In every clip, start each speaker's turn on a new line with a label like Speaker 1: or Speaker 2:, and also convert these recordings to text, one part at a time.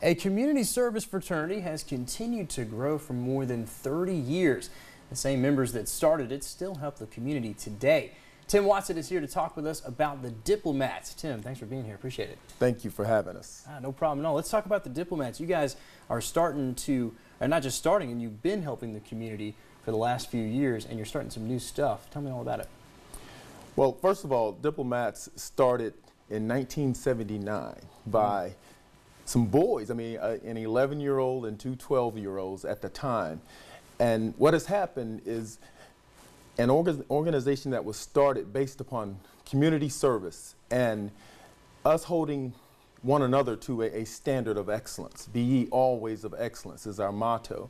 Speaker 1: A community service fraternity has continued to grow for more than 30 years. The same members that started it still help the community today. Tim Watson is here to talk with us about the Diplomats. Tim, thanks for being here. Appreciate it.
Speaker 2: Thank you for having us.
Speaker 1: No problem at all. Let's talk about the Diplomats. You guys are starting to, or not just starting, and you've been helping the community for the last few years, and you're starting some new stuff. Tell me all about it.
Speaker 2: Well, first of all, Diplomats started in 1979 by some boys, an 11-year-old and two 12-year-olds at the time. And what has happened is an organization that was started based upon community service and us holding one another to a standard of excellence. Be ye always of excellence is our motto.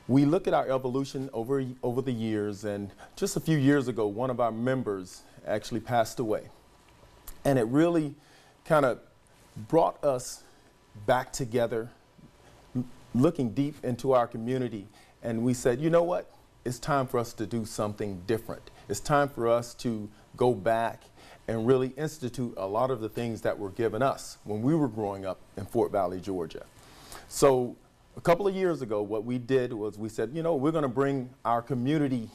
Speaker 2: We look at our evolution over the years, and just a few years ago, one of our members actually passed away. And it really kind of brought us back together, looking deep into our community. And we said, you know what? It's time for us to do something different. It's time for us to go back and really institute a lot of the things that were given us when we were growing up in Fort Valley, Georgia. So a couple of years ago, what we did was we said, you know, we're going to bring our community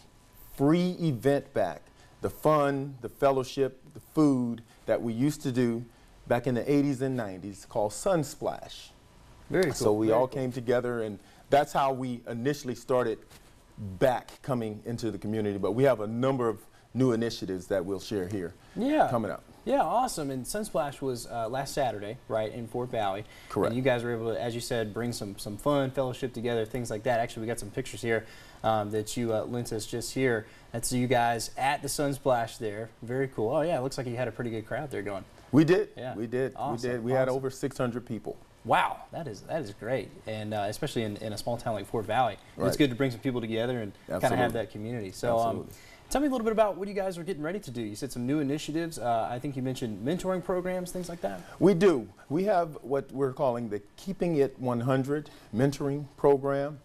Speaker 2: free event back. The fun, the fellowship, the food that we used to do back in the 80s and 90s called Sunsplash.
Speaker 1: Very cool.
Speaker 2: So we all came together, and that's how we initially started back coming into the community. But we have a number of new initiatives that we'll share here coming up.
Speaker 1: Yeah, awesome. And Sunsplash was last Saturday, right, in Fort Valley.
Speaker 2: Correct.
Speaker 1: And you guys were able to, as you said, bring some fun, fellowship together, things like that. Actually, we got some pictures here that you lent us just here. That's you guys at the Sunsplash there. Very cool. Oh, yeah, it looks like you had a pretty good crowd there going.
Speaker 2: We did.
Speaker 1: Yeah.
Speaker 2: We did.
Speaker 1: Awesome.
Speaker 2: We did. We had over 600 people.
Speaker 1: Wow, that is great, and especially in a small town like Fort Valley.
Speaker 2: Right.
Speaker 1: It's good to bring some people together and kind of have that community. So tell me a little bit about what you guys are getting ready to do. You said some new initiatives. I think you mentioned mentoring programs, things like that.
Speaker 2: We do. We have what we're calling the Keeping It 100 mentoring program.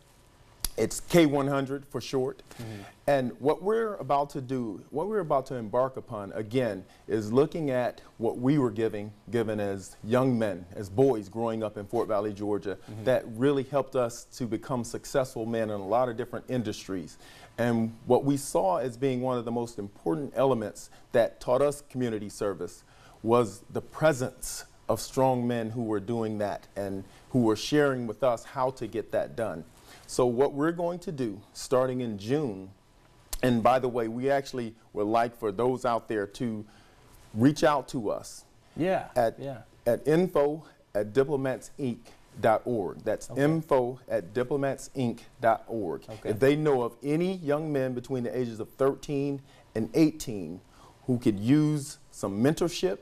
Speaker 2: It's K100 for short. Mm-hmm. And what we're about to do, what we're about to embark upon, again, is looking at what we were given as young men, as boys growing up in Fort Valley, Georgia, that really helped us to become successful men in a lot of different industries. And what we saw as being one of the most important elements that taught us community service was the presence of strong men who were doing that and who were sharing with us how to get that done. So what we're going to do starting in June, and by the way, we actually would like for those out there to reach out to us at info@diplomatsinc.org. That's info@diplomatsinc.org. Okay. If they know of any young men between the ages of 13 and 18 who could use some mentorship,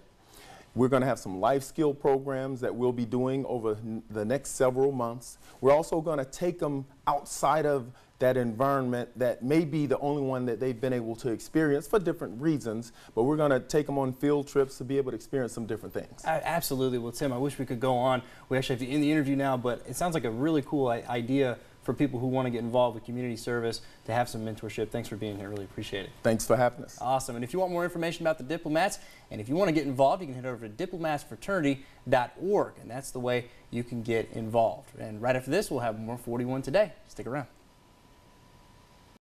Speaker 2: we're going to have some life skill programs that we'll be doing over the next several months. We're also going to take them outside of that environment that may be the only one that they've been able to experience for different reasons, but we're going to take them on field trips to be able to experience some different things.
Speaker 1: Absolutely. Well, Tim, I wish we could go on. We actually have to end the interview now, but it sounds like a really cool idea for people who want to get involved with community service, to have some mentorship. Thanks for being here. Really appreciate it.
Speaker 2: Thanks for having us.
Speaker 1: Awesome. And if you want more information about the Diplomats, and if you want to get involved, you can head over to diplomatsfraternity.org, and that's the way you can get involved. And right after this, we'll have more 41 Today. Stick around.